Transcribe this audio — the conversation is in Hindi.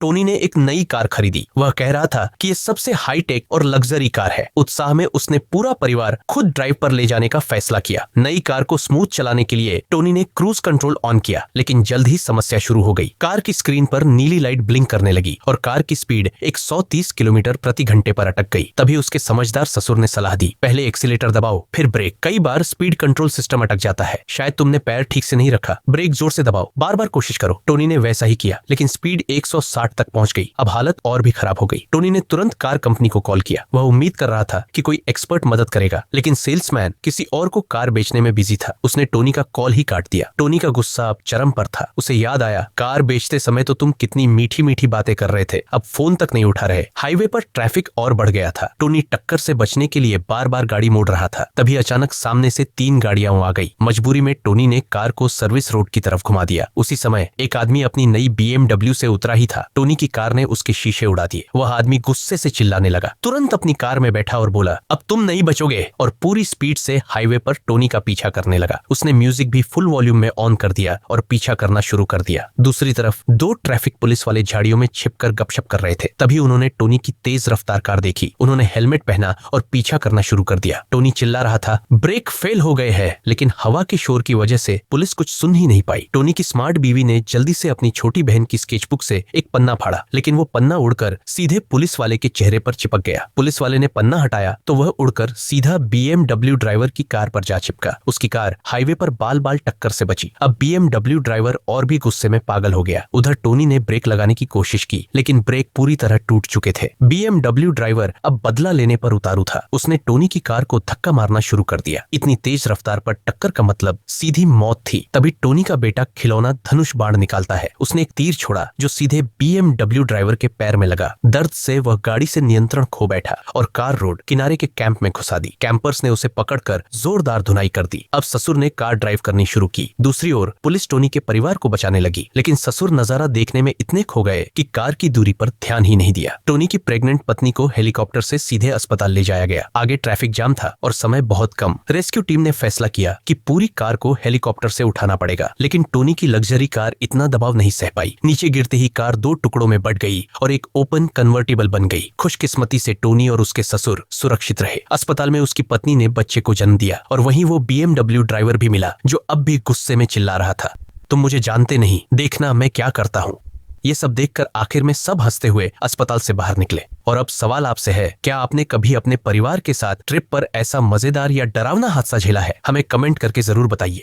टोनी ने एक नई कार खरीदी। वह कह रहा था कि ये सबसे हाईटेक और लग्जरी कार है। उत्साह में उसने पूरा परिवार खुद ड्राइव पर ले जाने का फैसला किया। नई कार को स्मूथ चलाने के लिए टोनी ने क्रूज कंट्रोल ऑन किया, लेकिन जल्द ही समस्या शुरू हो गई। कार की स्क्रीन पर नीली लाइट ब्लिंक करने लगी और कार की स्पीड 130 किलोमीटर प्रति घंटे पर अटक गई। तभी उसके समझदार ससुर ने सलाह दी, पहले एक्सीलेटर दबाओ फिर ब्रेक। कई बार स्पीड कंट्रोल सिस्टम अटक जाता है, शायद तुमने पैर ठीक से नहीं रखा। ब्रेक जोर से दबाओ, बार बार कोशिश करो। टोनी ने वैसा ही किया, लेकिन स्पीड 160 तक पहुंच गई। अब हालत और भी खराब हो गई। टोनी ने तुरंत कार कंपनी को कॉल किया। वह उम्मीद कर रहा था कि कोई एक्सपर्ट मदद करेगा, लेकिन सेल्समैन किसी और को कार बेचने में बिजी था। उसने टोनी का कॉल ही काट दिया। टोनी का गुस्सा अब चरम पर था। उसे याद आया, कार बेचते समय तो तुम कितनी मीठी मीठी बातें कर रहे थे, अब फोन तक नहीं उठा रहे। हाईवे पर ट्रैफिक और बढ़ गया था। टोनी टक्कर से बचने के लिए बार बार गाड़ी मोड़ रहा था। तभी अचानक सामने से 3 गाड़ियां आ गई। मजबूरी में टोनी ने कार को सर्विस रोड की तरफ घुमा दिया। उसी समय एक आदमी अपनी नई BMW से उतरा ही था। टोनी की कार ने उसके शीशे उड़ा दिए। वह आदमी गुस्से से चिल्लाने लगा, तुरंत अपनी कार में बैठा और बोला, अब तुम नहीं बचोगे, और पूरी स्पीड से हाईवे पर टोनी का पीछा करने लगा। उसने म्यूजिक भी फुल वॉल्यूम में ऑन कर दिया और पीछा करना शुरू कर दिया। दूसरी तरफ 2 ट्रैफिक पुलिस वाले झाड़ियों में छिपकर गपशप कर रहे थे। तभी उन्होंने टोनी की तेज रफ्तार कार देखी। उन्होंने हेलमेट पहना और पीछा करना शुरू कर दिया। टोनी चिल्ला रहा था, ब्रेक फेल हो गए हैं, लेकिन हवा के शोर की वजह से पुलिस कुछ सुन ही नहीं पाई। टोनी की स्मार्ट बीवी ने जल्दी से अपनी छोटी बहन की स्केचबुक से एक पन्ना फाड़ा, लेकिन वो पन्ना उड़कर सीधे पुलिस वाले के चेहरे पर चिपक गया। पुलिस वाले ने पन्ना हटाया तो वह उड़कर सीधा BMW ड्राइवर की कार पर जा चिपका। उसकी कार हाईवे पर बाल बाल टक्कर से बची। अब BMW ड्राइवर और भी गुस्से में पागल हो गया। उधर टोनी ने ब्रेक लगाने की कोशिश की, लेकिन ब्रेक पूरी तरह टूट चुके थे। BMW ड्राइवर अब बदला लेने पर उतारू था। उसने टोनी की कार को धक्का मारना शुरू कर दिया। इतनी तेज रफ्तार पर टक्कर का मतलब सीधी मौत थी। तभी टोनी का बेटा खिलौना धनुष बाण निकालता है। उसने एक तीर छोड़ा जो सीधे BMW ड्राइवर के पैर में लगा। दर्द से वह गाड़ी से नियंत्रण खो बैठा और कार रोड किनारे के कैंप में घुसा दी। कैंपर्स ने उसे पकड़कर जोरदार धुनाई कर दी। अब ससुर ने कार ड्राइव करनी शुरू की। दूसरी ओर पुलिस टोनी के परिवार को बचाने लगी, लेकिन ससुर नजारा देखने में इतने खो गए कि कार की दूरी पर ध्यान ही नहीं दिया। टोनी की प्रेग्नेंट पत्नी को हेलीकॉप्टर से सीधे अस्पताल ले जाया गया। आगे ट्रैफिक जाम था और समय बहुत कम। रेस्क्यू टीम ने फैसला किया कि पूरी कार को हेलीकॉप्टर से उठाना पड़ेगा, लेकिन टोनी की लग्जरी कार इतना दबाव नहीं सह पाई। नीचे गिरते ही कार 2 टुकड़ों में बट गई और एक ओपन कन्वर्टेबल बन गई। खुशकिस्मती से टोनी और उसके ससुर सुरक्षित रहे। अस्पताल में उसकी पत्नी ने बच्चे को जन्म दिया और वहीं वो BMW ड्राइवर भी मिला जो अब भी गुस्से में चिल्ला रहा था, तुम मुझे जानते नहीं, देखना मैं क्या करता हूँ। ये सब देखकर आखिर में सब हंसते हुए अस्पताल से बाहर निकले। और अब सवाल आपसे है, क्या आपने कभी अपने परिवार के साथ ट्रिप पर ऐसा मजेदार या डरावना हादसा झेला है? हमें कमेंट करके जरूर बताइए।